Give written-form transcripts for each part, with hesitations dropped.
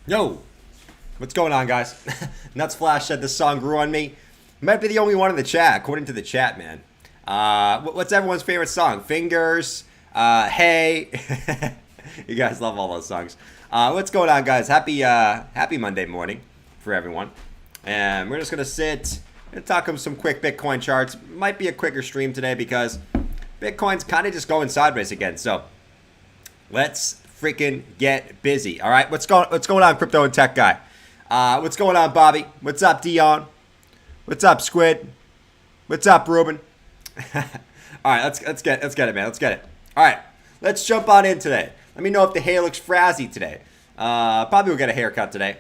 Yo, what's going on, guys? Nuts Flash said this song grew on me. Might be the only one in the chat, according to the chat, man. What's everyone's favorite song? Fingers, Hey. You guys love all those songs. What's going on, guys? Happy Monday morning for everyone. And we're just gonna sit and talk some quick Bitcoin charts. Might be a quicker stream today because Bitcoin's kind of just going sideways again. So let's freaking get busy. All right, what's going on, crypto and tech guy? What's going on, Bobby? What's up, Dion? What's up, Squid? What's up, Ruben? All right, let's get it, man. Let's get it. All right, let's jump on in today. Let me know if the hair looks frazzy today. Probably will get a haircut today,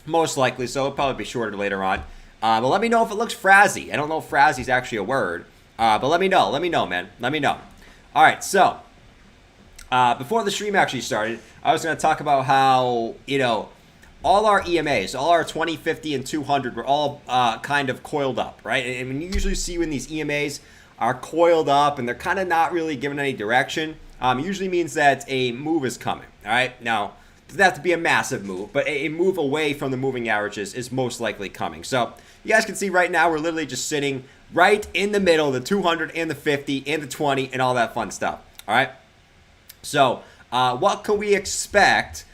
most likely. So it'll probably be shorter later on. But let me know if it looks frazzy. I don't know if frazzy is actually a word. But let me know. Let me know, man. Let me know. All right, so before the stream actually started, I was going to talk about how, all our EMAs, all our 20, 50, and 200 were all kind of coiled up, right? And when you usually see when these EMAs are coiled up and they're kind of not really given any direction, usually means that a move is coming, all right? Now, it doesn't have to be a massive move, but a move away from the moving averages is most likely coming. So you guys can see right now we're literally just sitting right in the middle, the 200 and the 50 and the 20 and all that fun stuff, all right? So what can we expect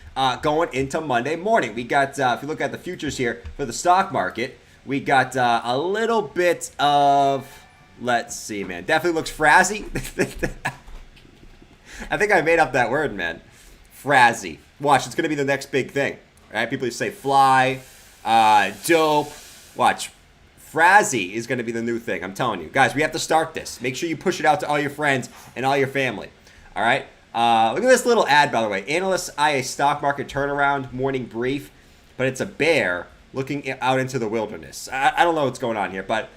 going into Monday morning? We got, if you look at the futures here for the stock market, we got a little bit of, let's see, man, definitely looks frazzy. I think I made up that word, man. Frazzy. Watch, it's going to be the next big thing. All right, people say fly, dope. Watch, frazzy is going to be the new thing. I'm telling you. Guys, we have to start this. Make sure you push it out to all your friends and all your family. All right? Look at this little ad, by the way. Analysts eye a stock market turnaround morning brief, but it's a bear looking out into the wilderness. I don't know what's going on here, but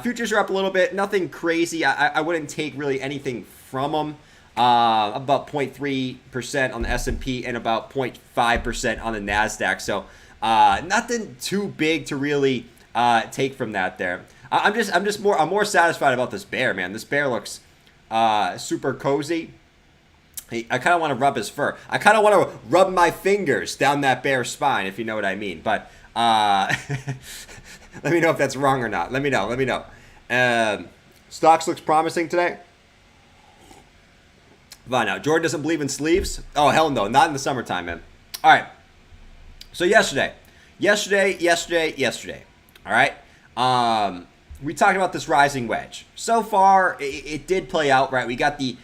futures are up a little bit. Nothing crazy. I wouldn't take really anything from them. About 0.3% on the S&P and about 0.5% on the NASDAQ. So nothing too big to really take from that there. I'm more satisfied about this bear, man. This bear looks super cozy. I kind of want to rub his fur. I kind of want to rub my fingers down that bear's spine, if you know what I mean. But let me know if that's wrong or not. Let me know. Stocks looks promising today. Fine now. Jordan doesn't believe in sleeves? Oh, hell no. Not in the summertime, man. All right. So yesterday. All right. We talked about this rising wedge. So far, it did play out, right? We got the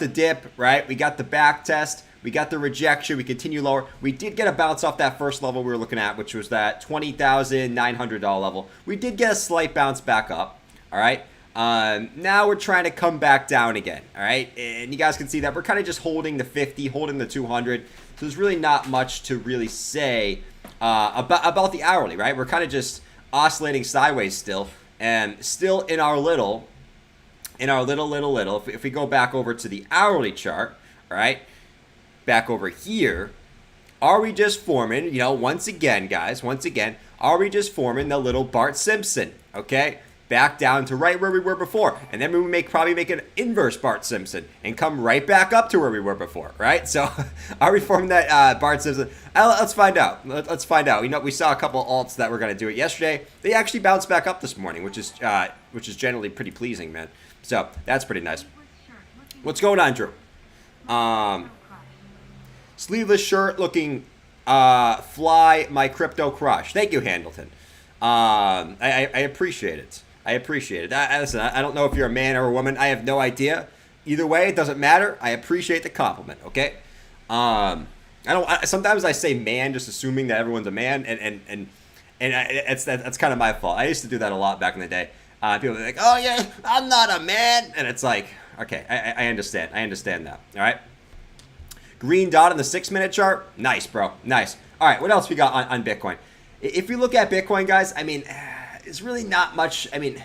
dip, right? We got the back test. We got the rejection. We continue lower. We did get a bounce off that first level we were looking at, which was that $20,900 level. We did get a slight bounce back up, all right? Now we're trying to come back down again, all right? And you guys can see that we're kind of just holding the 50, holding the 200. So there's really not much to really say about the hourly, right? We're kind of just oscillating sideways still. And still in our little, if we go back over to the hourly chart, all right, back over here, are we just forming, once again, guys, are we just forming the little Bart Simpson, okay? back down to right where we were before. And then we probably make an inverse Bart Simpson and come right back up to where we were before, right? So are we forming that Bart Simpson? Let's find out. Let's find out. We saw a couple alts that were going to do it yesterday. They actually bounced back up this morning, which is generally pretty pleasing, man. So that's pretty nice. What's going on, Drew? Sleeveless shirt looking fly my crypto crush. Thank you, Handleton. I appreciate it. I appreciate it. Listen, I don't know if you're a man or a woman. I have no idea. Either way, it doesn't matter. I appreciate the compliment. Okay. Sometimes I say man, just assuming that everyone's a man, and that's kind of my fault. I used to do that a lot back in the day. People are like, "Oh yeah, I'm not a man," and it's like, okay, I understand. I understand that. All right. Green dot on the 6-minute chart. Nice, bro. Nice. All right, what else we got on Bitcoin? If you look at Bitcoin, guys, I mean, it's really not much. I mean,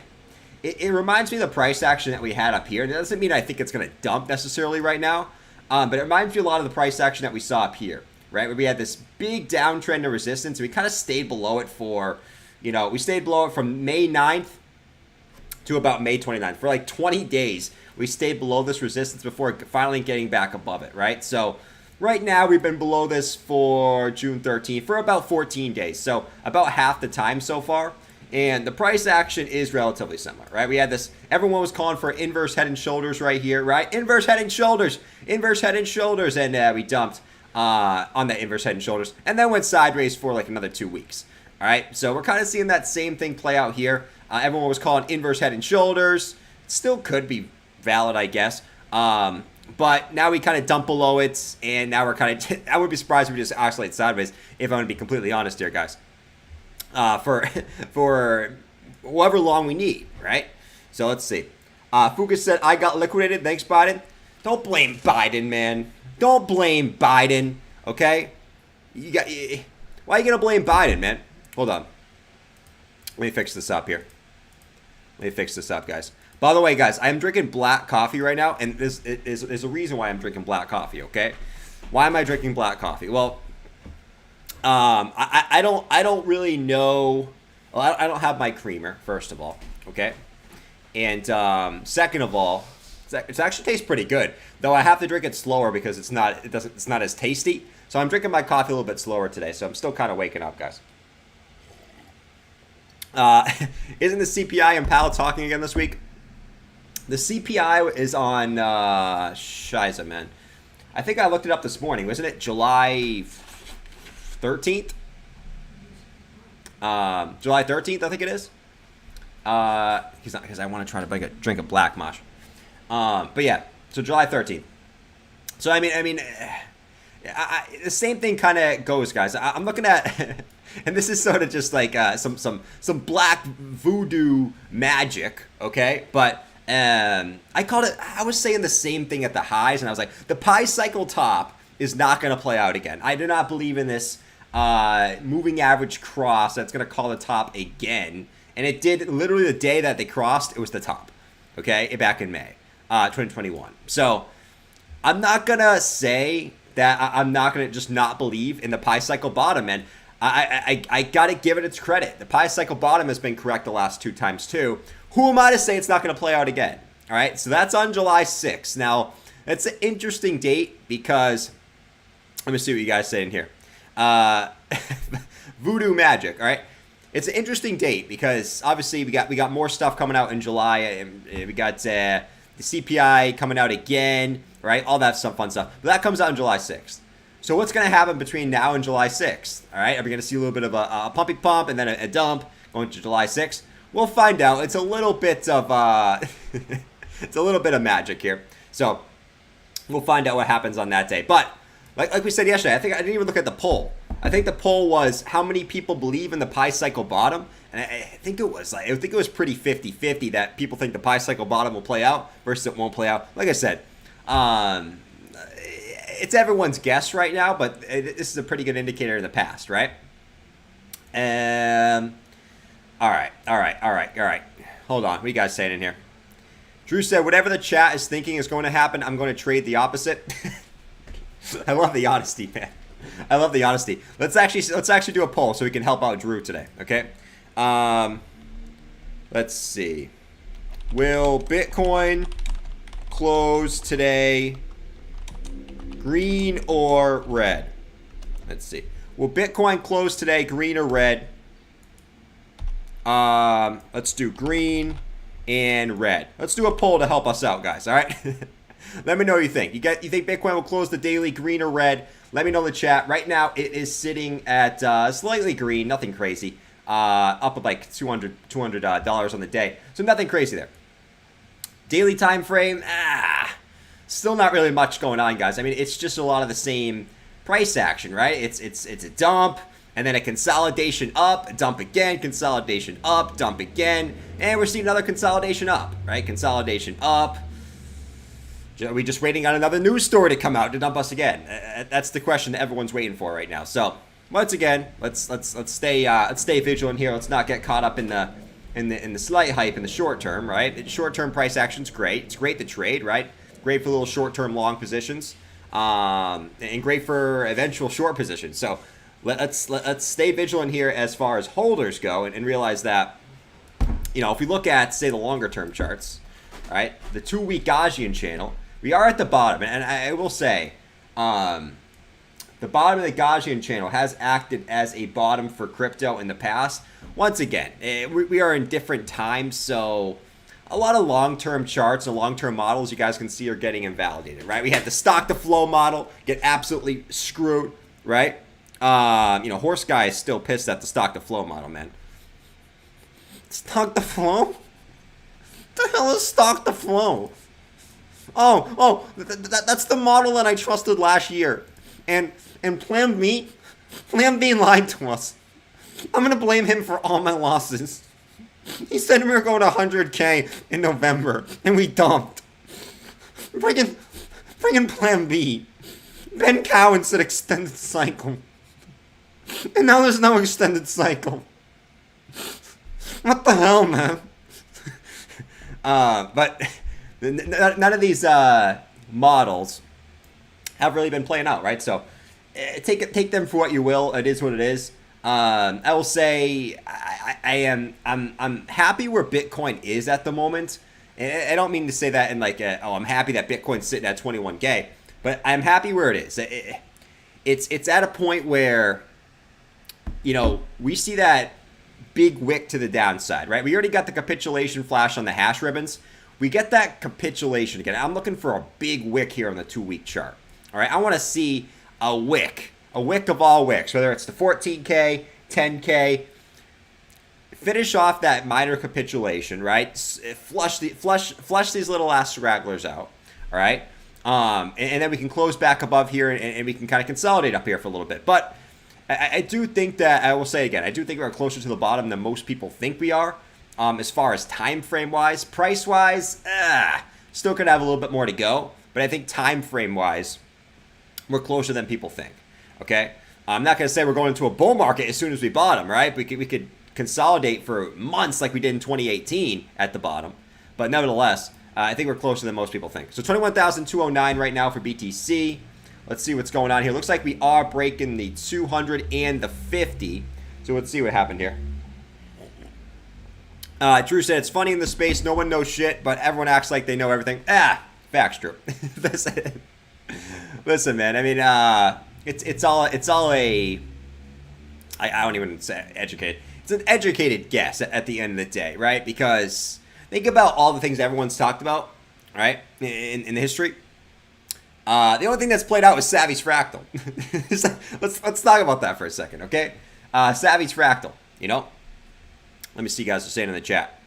it reminds me of the price action that we had up here. It doesn't mean I think it's going to dump necessarily right now, but it reminds me a lot of the price action that we saw up here, right? Where we had this big downtrend of resistance. We kind of stayed below it for, we stayed below it from May 9th to about May 29th. For like 20 days, we stayed below this resistance before finally getting back above it, right? So right now, we've been below this for June 13th for about 14 days. So about half the time so far. And the price action is relatively similar, right? We had this, everyone was calling for inverse head and shoulders right here, right? Inverse head and shoulders, inverse head and shoulders. And we dumped on that inverse head and shoulders and then went sideways for like another 2 weeks. All right, so we're kind of seeing that same thing play out here. Everyone was calling inverse head and shoulders. Still could be valid, I guess. But now we kind of dump below it, and now we're kind of, I would be surprised if we just oscillate sideways, if I'm going to be completely honest here, guys. For however long we need, right? So let's see. Fuka said, I got liquidated. Thanks, Biden. Don't blame Biden, man. Don't blame Biden, okay? Why are you going to blame Biden, man? Hold on. Let me fix this up here. Let me fix this up, guys. By the way, guys, I'm drinking black coffee right now, and there's a reason why I'm drinking black coffee, okay? Why am I drinking black coffee? Well, I don't really know. Well, I don't have my creamer, first of all, okay? And second of all, it actually tastes pretty good, though I have to drink it slower because it's not as tasty. So I'm drinking my coffee a little bit slower today, so I'm still kind of waking up, guys. Isn't the CPI and Powell talking again this week? The CPI is on Shiza, man. I think I looked it up this morning. Wasn't it July 13th? July 13th, I think it is. Because I want to try to drink a black mosh. But yeah, so July 13th. So I mean, the same thing kind of goes, guys. I'm looking at, and this is sort of just like some black voodoo magic, okay? But I called it. I was saying the same thing at the highs, and I was like, the pi cycle top is not going to play out again. I do not believe in this moving average cross that's going to call the top again. And it did literally the day that they crossed. It was the top, okay, back in May 2021. So I'm not gonna say that I'm not gonna just not believe in the pi cycle bottom, and I gotta give it its credit. The pi cycle bottom has been correct the last 2 times too. Who am I to say it's not gonna play out again? All right, so that's on July 6th. Now that's an interesting date because let me see what you guys say in here. Voodoo magic. All right, it's an interesting date because obviously we got more stuff coming out in July, and we got the CPI coming out again. Right, all that fun stuff. But that comes out on July 6th. So what's going to happen between now and July 6th? All right, are we going to see a little bit of a pumpy pump and then a dump going to July 6th? We'll find out. It's a little bit of it's a little bit of magic here. So we'll find out what happens on that day. But like we said yesterday, I didn't even look at the poll. I think the poll was how many people believe in the pi cycle bottom, and I think it was pretty 50-50 that people think the pi cycle bottom will play out versus it won't play out. Like I said. It's everyone's guess right now, but this is a pretty good indicator in the past, right? All right. Hold on. What are you guys saying in here? Drew said, whatever the chat is thinking is going to happen, I'm going to trade the opposite. I love the honesty, man. I love the honesty. Let's actually do a poll so we can help out Drew today, okay? Let's Let's see. Will Bitcoin close today green or red? Let's see. Will Bitcoin close today green or red? Let's do green and red. Let's do a poll to help us out, guys. All right. Let me know what you think. You think Bitcoin will close the daily green or red? Let me know in the chat. Right now, it is sitting at slightly green, nothing crazy. Up at like $200 on the day, so nothing crazy there. Daily time frame, still not really much going on, guys. I mean, it's just a lot of the same price action, right? It's a dump, and then a consolidation up, a dump again, consolidation up, dump again, and we're seeing another consolidation up, right? Consolidation up. Are we just waiting on another news story to come out to dump us again? That's the question that everyone's waiting for right now. So once again, let's stay vigilant here. Let's not get caught up in the slight hype in the short term, right? Short term price action's great. It's great to trade, right? Great for little short term long positions, and great for eventual short positions. So let's stay vigilant here as far as holders go, and realize that, you know, if we look at, say, the longer term charts, right, the 2-week Gaussian channel, we are at the bottom, and I will say, the bottom of the Gaussian channel has acted as a bottom for crypto in the past. Once again, we are in different times, so a lot of long-term charts and long-term models you guys can see are getting invalidated, right? We had the stock to flow model get absolutely screwed, right? You know, Horse Guy is still pissed at the stock to flow model, man. Stock to flow? What the hell is stock to flow? That's the model that I trusted last year. And Plan B lied to us. I'm going to blame him for all my losses. He said we were going to 100K in November, and we dumped. Friggin' Plan B. Ben Cowan said extended cycle. And now there's no extended cycle. What the hell, man? But none of these models have really been playing out, right? So take them for what you will. It is what it is. I will say I'm happy where Bitcoin is at the moment. And I don't mean to say that in like I'm happy that Bitcoin's sitting at 21K, but I'm happy where it is. It's at a point where, you know, we see that big wick to the downside, right? We already got the capitulation flash on the hash ribbons. We get that capitulation again. I'm looking for a big wick here on the 2-week chart. All right, I want to see a wick of all wicks, whether it's the 14K, 10K. Finish off that minor capitulation, right? Flush these little ass stragglers out, all right? And then we can close back above here, and we can kind of consolidate up here for a little bit. But I do think that, I will say again, I do think we're closer to the bottom than most people think we are. As far as time frame wise, price wise, still could have a little bit more to go. But I think time frame wise, we're closer than people think. Okay, I'm not going to say we're going into a bull market as soon as we bottom, right? We could consolidate for months like we did in 2018 at the bottom. But nevertheless, I think we're closer than most people think. So 21,209 right now for BTC. Let's see what's going on here. Looks like we are breaking the 200 and the 50. So let's see what happened here. Drew said, it's funny in the space, no one knows shit, but everyone acts like they know everything. Facts, Drew. Listen, man, I mean, it's all a, I don't even say educated. It's an educated guess at the end of the day, right? Because think about all the things everyone's talked about, right, in the history. The only thing that's played out was Savvy's Fractal. let's talk about that for a second, okay? Savvy's Fractal, you know? Let me see you guys are saying in the chat.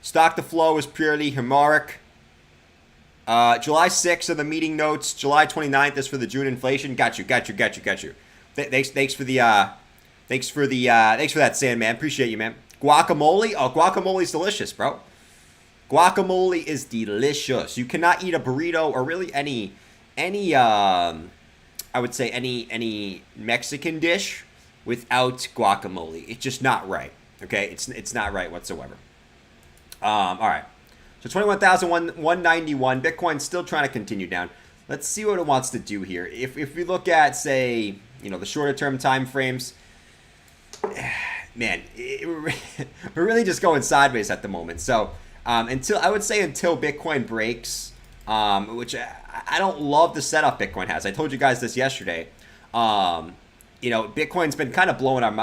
Stock to flow is purely Hemoric. July 6th are the meeting notes. July 29th is for the June inflation. Got you. Thanks for that, Sandman. Appreciate you, man. Guacamole. Oh, guacamole's delicious, bro. Guacamole is delicious. You cannot eat a burrito or really any I would say any Mexican dish without guacamole. It's just not right. Okay, it's not right whatsoever. All right. So 21,191. Bitcoin's still trying to continue down. Let's see what it wants to do here. If we look at, say, you know, the shorter term time frames, man, we're really just going sideways at the moment. So until Bitcoin breaks, which I don't love the setup Bitcoin has. I told you guys this yesterday. Bitcoin's been kind of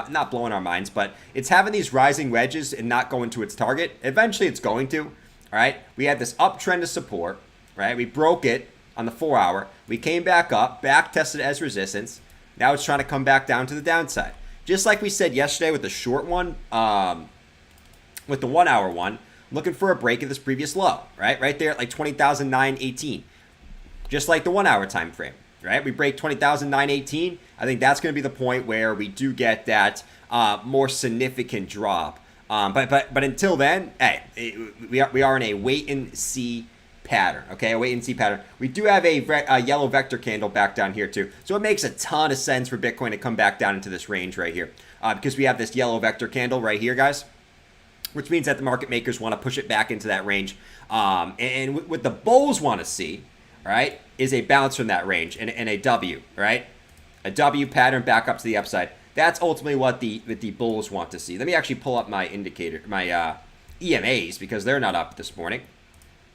not blowing our minds, but it's having these rising wedges and not going to its target. Eventually, it's going to. All right, we had this uptrend of support. Right, we broke it on the 4-hour. We came back up, back tested as resistance. Now it's trying to come back down to the downside. Just like we said yesterday with the short one, with the 1-hour one, looking for a break of this previous low, right there at like 20,918, just like the 1-hour time frame, right? We break 20,918. I think that's going to be the point where we do get that more significant drop. But until then, hey, we are in a wait and see pattern, okay? A wait and see pattern. We do have a yellow vector candle back down here too, so it makes a ton of sense for Bitcoin to come back down into this range right here, because we have this yellow vector candle right here, guys, which means that the market makers want to push it back into that range. And what the bulls want to see, right, is a bounce from that range and a W, right? A W pattern back up to the upside. That's ultimately what the bulls want to see. Let me actually pull up my indicator, my EMAs, because they're not up this morning.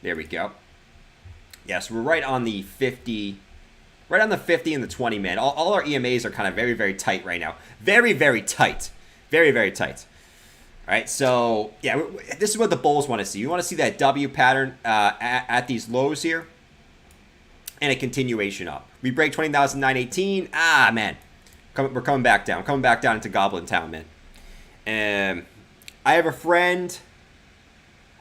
There we go. Yes, we're right on the 50, right on the 50 and the 20, man. All our EMAs are kind of very, very tight right now. Very, very tight. Very, very tight. All right, so yeah, this is what the bulls want to see. You want to see that W pattern at these lows here, and a continuation up. We break 20,918. Man, we're coming back down. Coming back down into Goblin Town, man. I have a friend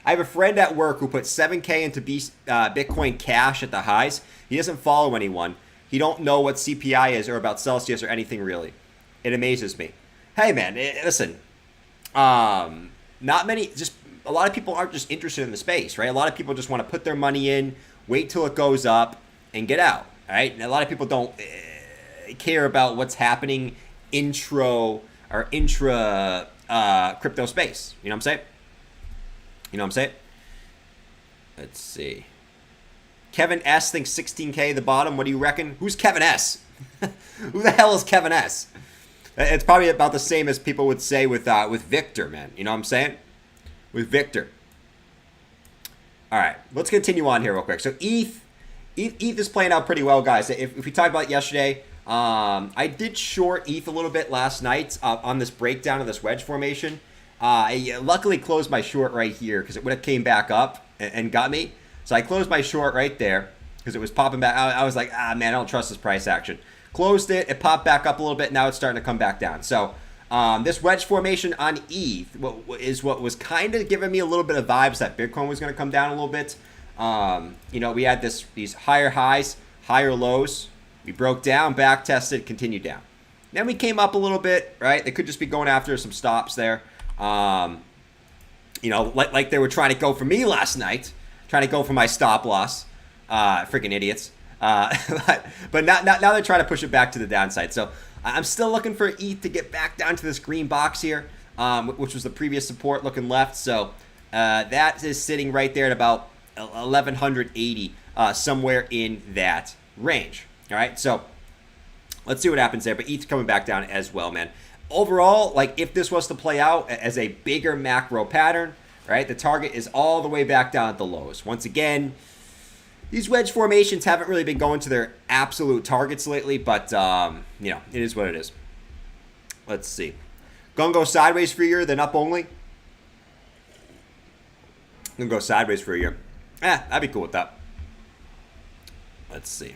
at work who put 7K into Bitcoin Cash at the highs. He doesn't follow anyone. He don't know what CPI is or about Celsius or anything really. It amazes me. Hey, man, listen. Not many, just a lot of people aren't just interested in the space, right? A lot of people just want to put their money in, wait till it goes up, and get out, right? And a lot of people don't care about what's happening intra crypto space. You know what I'm saying? Let's see. Kevin S thinks 16K the bottom. What do you reckon? Who's Kevin S? Who the hell is Kevin S? It's probably about the same as people would say with Victor, man. You know what I'm saying? With Victor. All right, let's continue on here real quick. So ETH is playing out pretty well, guys. If we talked about it yesterday, I did short ETH a little bit last night on this breakdown of this wedge formation. I luckily closed my short right here because it would have came back up and got me. So I closed my short right there because it was popping back. I was like, man, I don't trust this price action. Closed it. It popped back up a little bit. Now it's starting to come back down. So this wedge formation on ETH is what was kind of giving me a little bit of vibes that Bitcoin was going to come down a little bit. We had these higher highs, higher lows. We broke down, back tested, continued down. Then we came up a little bit, right? They could just be going after some stops there. Like they were trying to go for me last night, trying to go for my stop loss. Freaking idiots. But now they're trying to push it back to the downside. So I'm still looking for ETH to get back down to this green box here, which was the previous support looking left. So that is sitting right there at about 1180, somewhere in that range. All right, so let's see what happens there. But ETH's coming back down as well, man. Overall, like if this was to play out as a bigger macro pattern, right, the target is all the way back down at the lows. Once again, these wedge formations haven't really been going to their absolute targets lately, but, it is what it is. Let's see. Gonna go sideways for a year, then up only. Gonna go sideways for a year. I'd be cool with that. Let's see.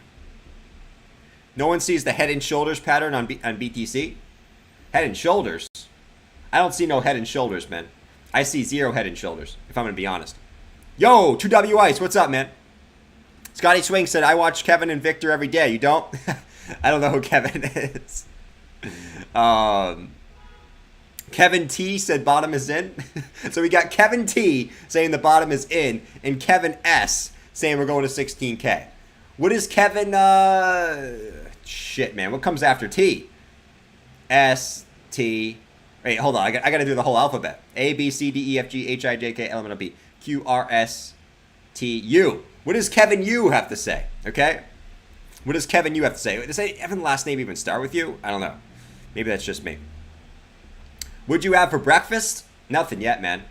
No one sees the head and shoulders pattern on BTC. Head and shoulders? I don't see no head and shoulders, man. I see zero head and shoulders, if I'm going to be honest. Yo, 2W Ice, what's up, man? Scotty Swing said, I watch Kevin and Victor every day. You don't? I don't know who Kevin is. Kevin T said bottom is in. So we got Kevin T saying the bottom is in, and Kevin S saying we're going to 16K. What is Kevin? Shit, man. What comes after T? S, T. Wait, hold on. I got to do the whole alphabet. A, B, C, D, E, F, G, H, I, J, K, L, M, N, O, P, Q, R, S, T, U. What does Kevin U have to say? Okay? What does Kevin U have to say? Does Evan's last name even start with U? I don't know. Maybe that's just me. Would you have for breakfast? Nothing yet, man.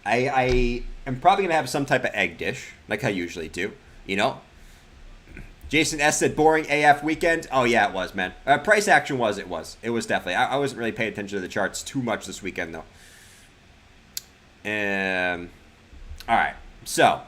I am probably going to have some type of egg dish, like I usually do, you know? Jason S. said, boring AF weekend. Oh, yeah, it was, man. Price action was, it was. It was definitely. I wasn't really paying attention to the charts too much this weekend, though. All right, so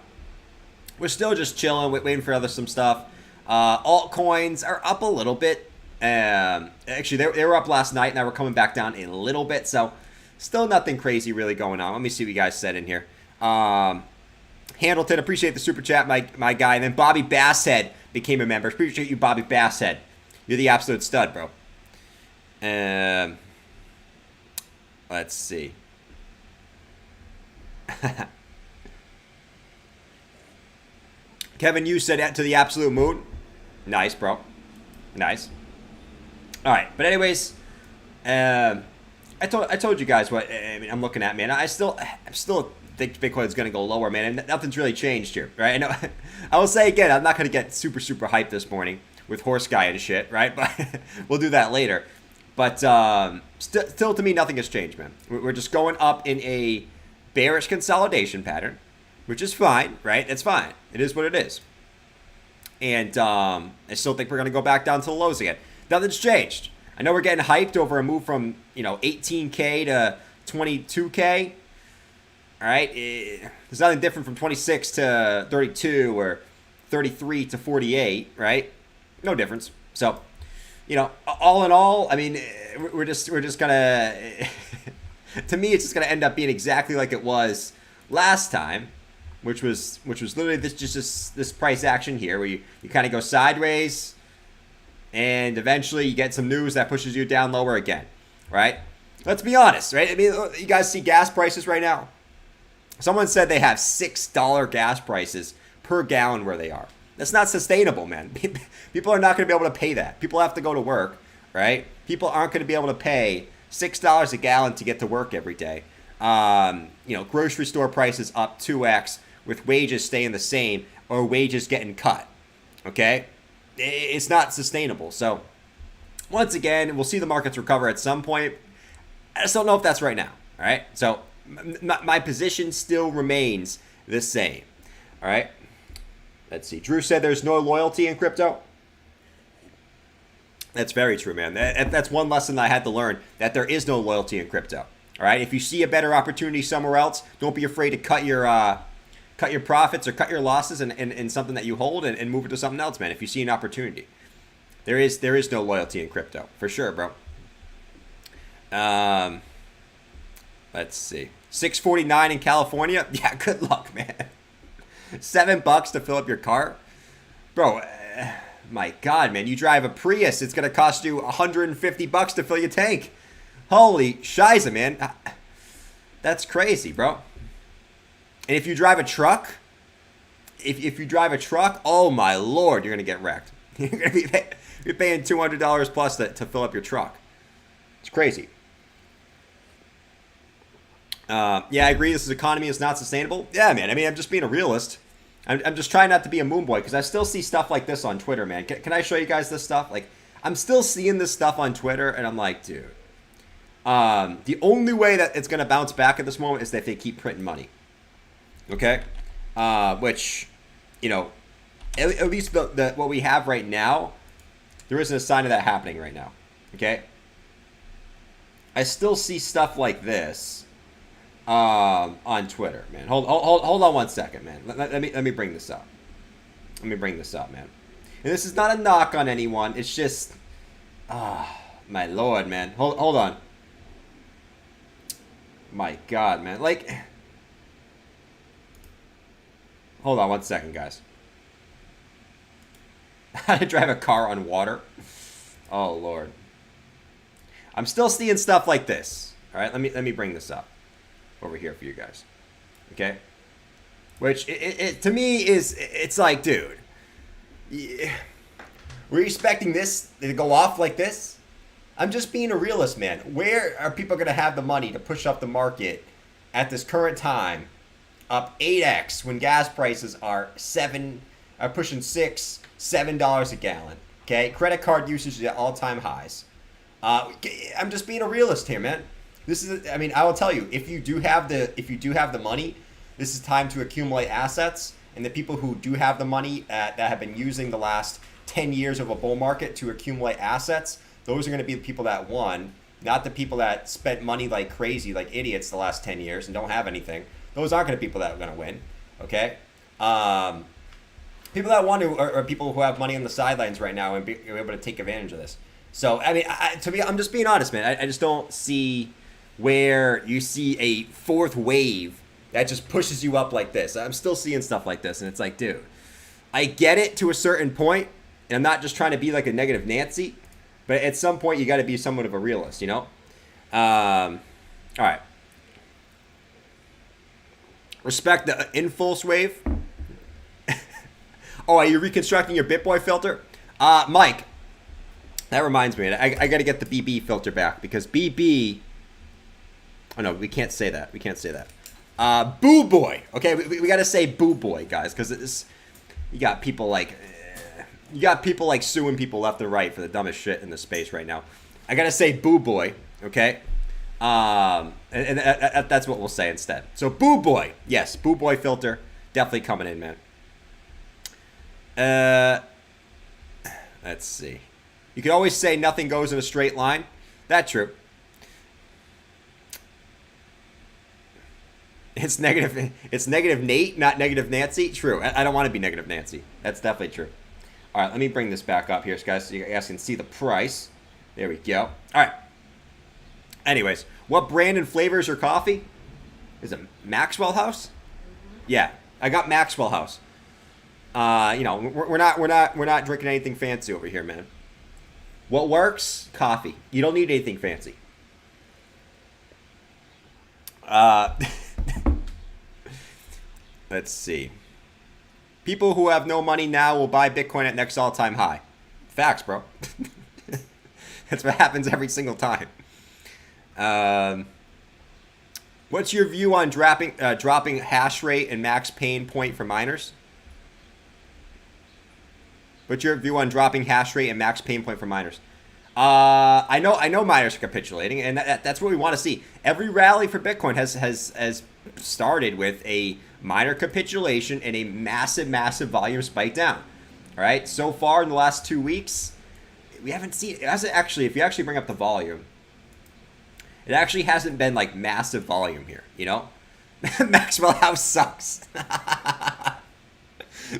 we're still just chilling, waiting for some stuff. Altcoins are up a little bit. Actually, they were up last night, and now we're coming back down a little bit. So still nothing crazy really going on. Let me see what you guys said in here. Handleton, appreciate the super chat, my guy. And then Bobby Basshead became a member. Appreciate you, Bobby Basshead. You're the absolute stud, bro. Let's see. Kevin, you said to the absolute moon. Nice, bro. Nice. All right, but anyways, I told you guys what I'm looking at, man. I'm still think Bitcoin's gonna go lower, man, and nothing's really changed here, right? I know. I will say again, I'm not gonna get super hyped this morning with horse guy and shit, right? But we'll do that later. But still, to me, nothing has changed, man. We're just going up in a bearish consolidation pattern, which is fine, right? It's fine. It is what it is. And I still think we're going to go back down to the lows again. Nothing's changed. I know we're getting hyped over a move from, 18K to 22K. All right? There's nothing different from 26 to 32 or 33 to 48, right? No difference. So, all in all, I mean, we're just going to... To me, it's just going to end up being exactly like it was last time, which was literally this price action here, where you kind of go sideways, and eventually you get some news that pushes you down lower again, right? Let's be honest, right? I mean, you guys see gas prices right now. Someone said they have $6 gas prices per gallon where they are. That's not sustainable, man. People are not going to be able to pay that. People have to go to work, right? People aren't going to be able to pay $6 a gallon to get to work every day. Grocery store prices up 2x with wages staying the same or wages getting cut. Okay? It's not sustainable. So, once again, we'll see the markets recover at some point. I just don't know if that's right now. All right? So, my position still remains the same. All right? Let's see. Drew said there's no loyalty in crypto. That's very true, man. That's one lesson I had to learn, that there is no loyalty in crypto. All right, if you see a better opportunity somewhere else, don't be afraid to cut your profits or cut your losses in something that you hold and move it to something else, man. If you see an opportunity, there is no loyalty in crypto for sure, bro. Let's see, 649 in California. Yeah, good luck, man. $7 to fill up your car, bro. My God, man, you drive a Prius, it's going to cost you $150 to fill your tank. Holy shiza, man. That's crazy, bro. And if you drive a truck, if you drive a truck, oh my Lord, you're going to get wrecked. You're going to be paying $200 plus to fill up your truck. It's crazy. Yeah, I agree. This economy is not sustainable. Yeah, man. I mean, I'm just being a realist. I'm just trying not to be a moon boy because I still see stuff like this on Twitter, man. Can I show you guys this stuff? Like, I'm still seeing this stuff on Twitter, and I'm like, dude. The only way that it's going to bounce back at this moment is that they keep printing money. Okay? Which, at least the what we have right now, there isn't a sign of that happening right now. Okay? I still see stuff like this. On Twitter, man. Hold on one second, man. Let me bring this up. Let me bring this up, man. And this is not a knock on anyone. It's just, my Lord, man. Hold on. My God, man. Like, hold on one second, guys. How to drive a car on water? Oh Lord. I'm still seeing stuff like this. All right, let me bring this up over here for you guys, okay? Which it to me it's like, dude, we're expecting this to go off like this? I'm just being a realist, man. Where are people gonna have the money to push up the market at this current time, up 8x when gas prices are pushing $7 a gallon? Okay, credit card usage is at all-time highs. I'm just being a realist here, man. This is, I mean, I will tell you, if you do have the money, this is time to accumulate assets. And the people who do have the money that have been using the last 10 years of a bull market to accumulate assets, those are going to be the people that won, not the people that spent money like crazy, like idiots the last 10 years and don't have anything. Those aren't going to be people that are going to win, okay? People that want to are people who have money on the sidelines right now and are able to take advantage of this. So, I mean, to me, I'm just being honest, man. I just don't see where you see a fourth wave that just pushes you up like this. I'm still seeing stuff like this, and it's like, dude, I get it to a certain point, and I'm not just trying to be like a negative Nancy, but at some point you got to be somewhat of a realist, you know? All right. Respect the impulse wave. Oh, are you reconstructing your BitBoy filter? Mike, that reminds me. I got to get the BB filter back because BB... Oh, no, we can't say that. We can't say that. Boo Boy. Okay, we got to say Boo Boy, guys, because it's... You got people like suing people left and right for the dumbest shit in the space right now. I got to say Boo Boy, okay? And that's what we'll say instead. So Boo Boy. Yes, Boo Boy filter. Definitely coming in, man. Let's see. You can always say nothing goes in a straight line. That's true. It's negative Nate, not negative Nancy. True. I don't want to be negative Nancy. That's definitely true. All right, let me bring this back up here, guys, so you guys can see the price. There we go. All right. Anyways, what brand and flavor is your coffee? Is it Maxwell House? Yeah, I got Maxwell House. You know, we're not drinking anything fancy over here, man. What works? Coffee. You don't need anything fancy. Let's see. People who have no money now will buy Bitcoin at next all-time high. Facts, bro. That's what happens every single time. What's your view on dropping hash rate and max pain point for miners? What's your view on dropping hash rate and max pain point for miners? I know miners are capitulating, and that's what we want to see. Every rally for Bitcoin has started with a minor capitulation and a massive volume spike down. All right. So far in the last 2 weeks, we haven't seen it. Hasn't actually. If you actually bring up the volume, it actually hasn't been like massive volume here. You know, Maxwell House sucks.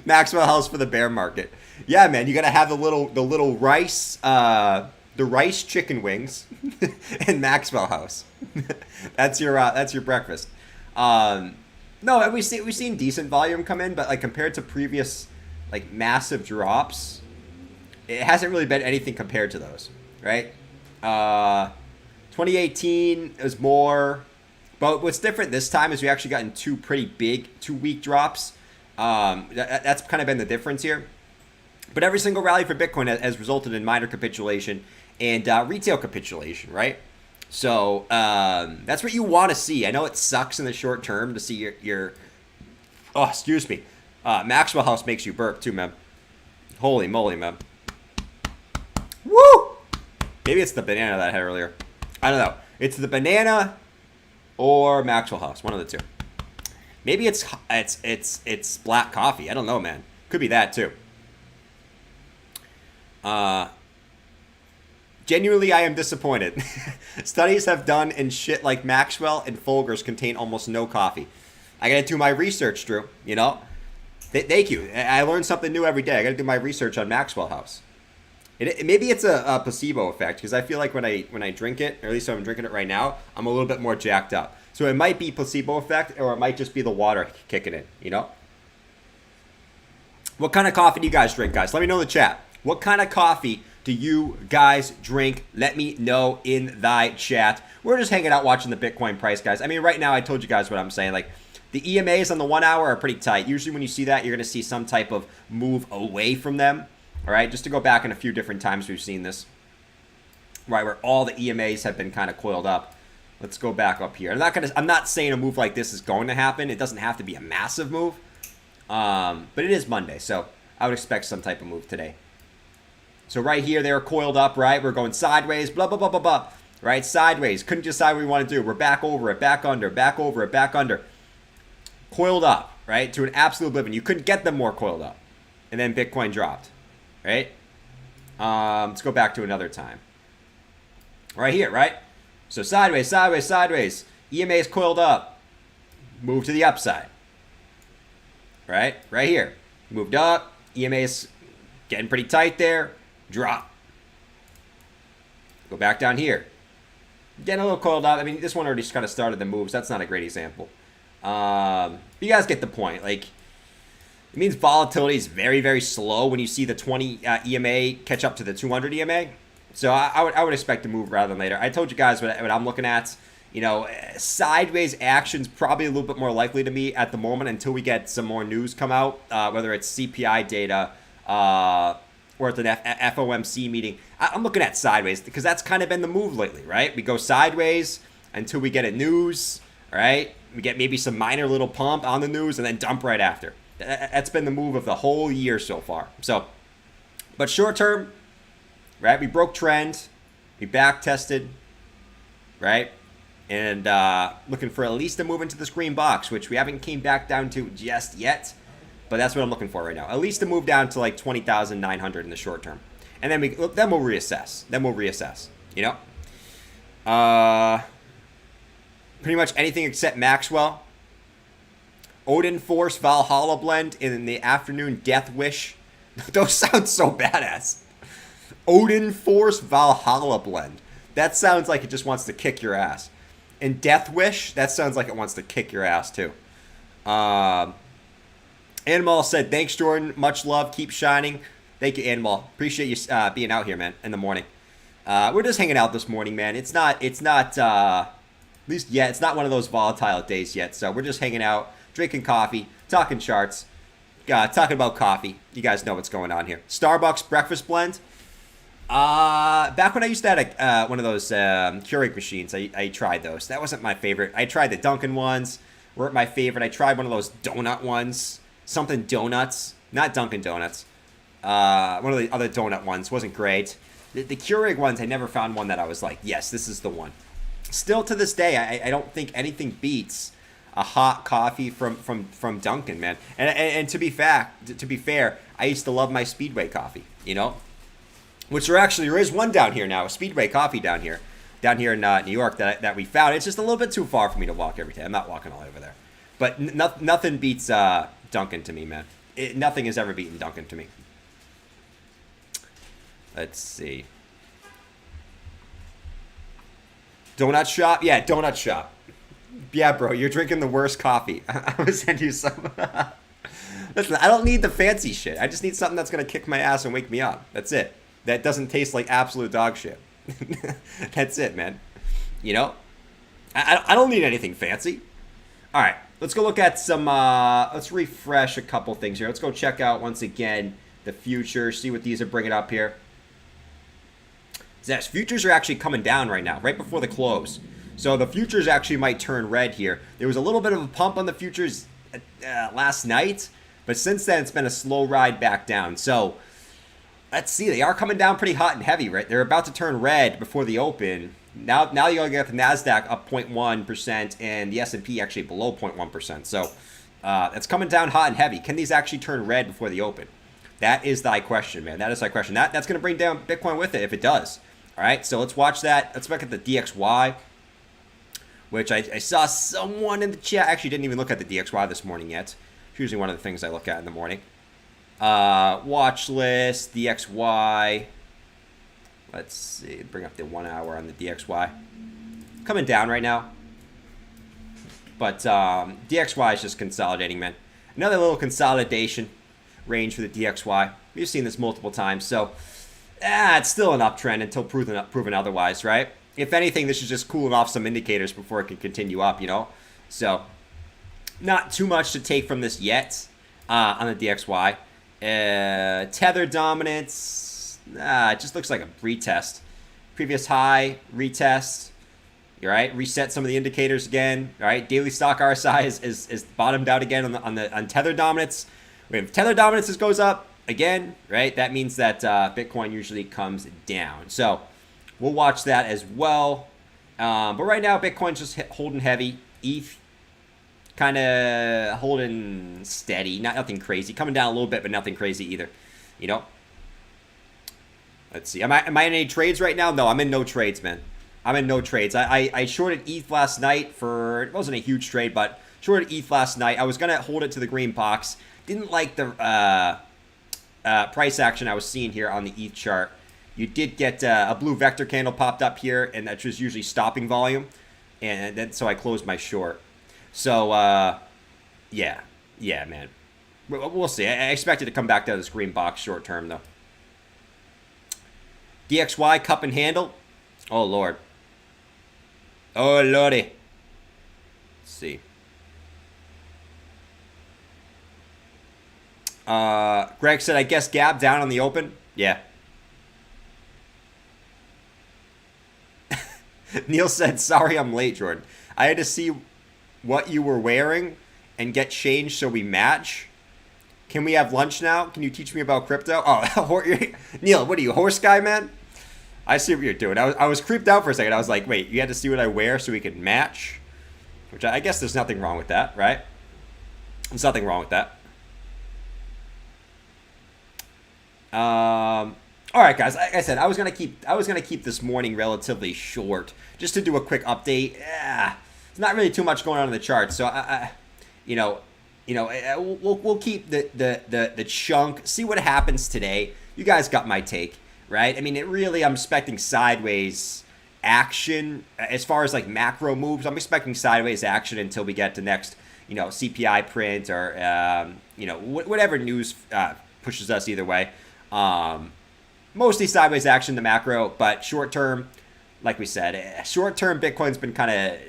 Maxwell House for the bear market. Yeah, man, you gotta have the little rice, the rice chicken wings, and Maxwell House. That's your breakfast. No, we've seen decent volume come in, but like compared to previous like massive drops, it hasn't really been anything compared to those, right? 2018 is more, but what's different this time is we actually gotten two pretty big 2 week drops. That's kind of been the difference here. But every single rally for Bitcoin has resulted in minor capitulation and retail capitulation, right? So that's what you want to see. I know it sucks in the short term to see your oh, excuse me. Maxwell House makes you burp too, man. Holy moly, man. Woo! Maybe it's the banana that I had earlier. I don't know. It's the banana or Maxwell House, one of the two. Maybe it's black coffee. I don't know, man. Could be that too. Genuinely, I am disappointed. Studies have done in shit like Maxwell and Folgers contain almost no coffee. I gotta do my research, Drew. You know, thank you. I learn something new every day. I gotta do my research on Maxwell House. Maybe it's a placebo effect because I feel like when I drink it, or at least when I'm drinking it right now, I'm a little bit more jacked up. So it might be placebo effect, or it might just be the water kicking in. You know. What kind of coffee do you guys drink, guys? Let me know in the chat. What kind of coffee do you guys drink? Let me know in the chat. We're just hanging out watching the Bitcoin price, guys. I mean, right now, I told you guys what I'm saying. Like, the EMAs on the 1 hour are pretty tight. Usually when you see that, you're going to see some type of move away from them. All right, just to go back in a few different times we've seen this. Right, where all the EMAs have been kind of coiled up. Let's go back up here. I'm not saying a move like this is going to happen. It doesn't have to be a massive move. But it is Monday, so I would expect some type of move today. So right here, they're coiled up, right? We're going sideways, blah, blah, blah, blah, blah. right? Sideways, couldn't decide what we want to do. We're back over it, back under, back over it, back under. Coiled up, right, to an absolute oblivion. You couldn't get them more coiled up. And then Bitcoin dropped, right? Let's go back to another time. Right here, right? So sideways, sideways, sideways. EMA is coiled up. Move to the upside. Right? Right here. Moved up. EMA is getting pretty tight there. Drop. Go back down here. Getting a little coiled up. I mean, this one already just kind of started the moves. That's not a great example. You guys get the point. Like, it means volatility is very, very slow when you see the 20 EMA catch up to the 200 EMA. So I would expect to move rather than later. I told you guys what I'm looking at. You know, sideways action's probably a little bit more likely to me at the moment until we get some more news come out, whether it's CPI data or at an FOMC meeting. I'm looking at sideways because that's kind of been the move lately, right? We go sideways until we get a news, right? We get maybe some minor little pump on the news and then dump right after. That's been the move of the whole year so far. So, but short term, right? We broke trend, we back tested, right? And looking for at least a move into this green box, which we haven't came back down to just yet. But that's what I'm looking for right now. At least a move down to like 20,900 in the short term, and then we'll reassess. You know, pretty much anything except Maxwell. Odin Force Valhalla blend in the afternoon. Death Wish. Those sound so badass. Odin Force Valhalla blend. That sounds like it just wants to kick your ass. And Death Wish, that sounds like it wants to kick your ass too. Animal said, thanks, Jordan. Much love. Keep shining. Thank you, Animal. Appreciate you being out here, man, in the morning. We're just hanging out this morning, man. It's not, at least yet, it's not one of those volatile days yet. So we're just hanging out, drinking coffee, talking charts, talking about coffee. You guys know what's going on here. Starbucks breakfast blend. Back when I used to have one of those Keurig machines, I tried those. That wasn't my favorite. I tried the Dunkin' ones. Weren't my favorite. I tried one of those donut ones. Something donuts. Not Dunkin' Donuts. One of the other donut ones. Wasn't great. The Keurig ones, I never found one that I was like, yes, this is the one. Still to this day, I don't think anything beats a hot coffee from Dunkin', man. And to be fair, I used to love my Speedway coffee, you know? Which there is one down here now, a Speedway coffee down here in New York that we found. It's just a little bit too far for me to walk every day. I'm not walking all over there. But nothing beats Dunkin' to me, man. Nothing has ever beaten Dunkin' to me. Let's see. Donut shop? Yeah, donut shop. Yeah, bro, you're drinking the worst coffee. I'm going to send you some. Listen, I don't need the fancy shit. I just need something that's going to kick my ass and wake me up. That's it. That doesn't taste like absolute dog shit. That's it, man. You know? I don't need anything fancy. All right, let's go look at some, let's refresh a couple things here. Let's go check out, once again, the futures, see what these are bringing up here. Yes, futures are actually coming down right now, right before the close. So the futures actually might turn red here. There was a little bit of a pump on the futures last night, but since then it's been a slow ride back down. So let's see, they are coming down pretty hot and heavy, right? They're about to turn red before the open. Now you're going to get the NASDAQ up 0.1% and the S&P actually below 0.1%. So it's coming down hot and heavy. Can these actually turn red before the open? That is thy question, man. That is thy question. That's going to bring down Bitcoin with it if it does. All right, so let's watch that. Let's look at the DXY, which I saw someone in the chat. Actually, didn't even look at the DXY this morning yet. It's usually one of the things I look at in the morning. Watch list, DXY. Let's see, bring up the 1 hour on the DXY. Coming down right now. But DXY is just consolidating, man. Another little consolidation range for the DXY. We've seen this multiple times. So it's still an uptrend until proven otherwise, right? If anything, this is just cooling off some indicators before it can continue up, you know? So not too much to take from this yet on the DXY. Tether dominance, it just looks like a retest. Previous high, retest. All right, reset some of the indicators again. All right, daily stock RSI is bottomed out again on tether dominance. When tether dominance goes up again, right, that means that Bitcoin usually comes down. So We'll watch that as well. But right now, Bitcoin's just holding heavy. ETH kind of holding steady. Nothing crazy. Coming down a little bit, but nothing crazy either. You know? Let's see. Am I in any trades right now? No, I'm in no trades, man. I'm in no trades. I shorted ETH last night for... It wasn't a huge trade, but shorted ETH last night. I was going to hold it to the green box. Didn't like the price action I was seeing here on the ETH chart. You did get a blue vector candle popped up here, and that's just usually stopping volume. And then so I closed my short. So, yeah, man. We'll see. I expect it to come back to this green box short term, though. DXY, cup and handle. Oh, Lord. Oh, Lordy. Let's see. Greg said, I guess gap down on the open. Yeah. Neil said, sorry I'm late, Jordan. I had to see what you were wearing and get changed so we match. Can we have lunch now? Can you teach me about crypto? Oh, Neil, what are you, horse guy, man? I see what you're doing. I was creeped out for a second. I was like, wait, you had to see what I wear so we could match? Which I guess there's nothing wrong with that, right? There's nothing wrong with that. All right, guys. Like I said, I was gonna keep this morning relatively short, just to do a quick update. It's not really too much going on in the chart, so we'll keep the chunk. See what happens today. You guys got my take, right? I mean, I'm expecting sideways action as far as like macro moves. I'm expecting sideways action until we get to next, CPI print or whatever news pushes us either way. Mostly sideways action, the macro, but short term, like we said, short term Bitcoin's been kind of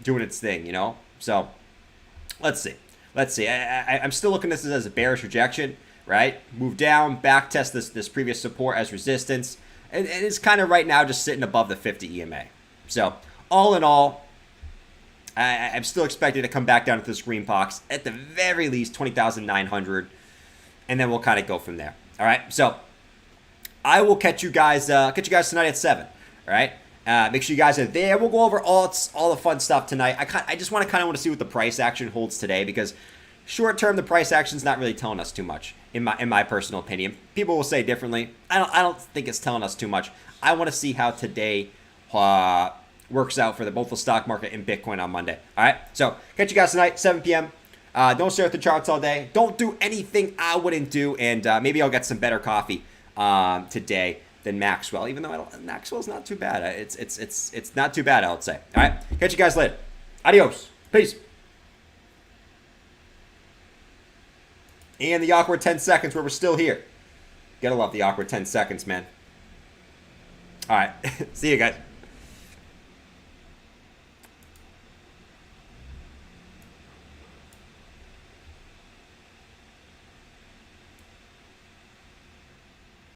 doing its thing, So let's see. I'm still looking at this as a bearish rejection, right? Move down, back test this previous support as resistance. And it's kind of right now just sitting above the 50 EMA. So all in all, I'm still expecting to come back down to this green box at the very least 20,900, and then we'll kind of go from there. All right, so I will catch you guys tonight at 7. All right, make sure you guys are there. We'll go over all the fun stuff tonight. I just want to see what the price action holds today, because short term the price action is not really telling us too much in my personal opinion. People will say differently. I don't think it's telling us too much. I want to see how today works out for both the stock market and Bitcoin on Monday. All right, so catch you guys tonight 7 p.m. Don't stare at the charts all day. Don't do anything I wouldn't do, and maybe I'll get some better coffee today than Maxwell. Even though Maxwell's not too bad. It's not too bad, I would say. All right, catch you guys later. Adios. Peace. And the awkward 10 seconds where we're still here. Gotta love the awkward 10 seconds, man. All right, see you guys.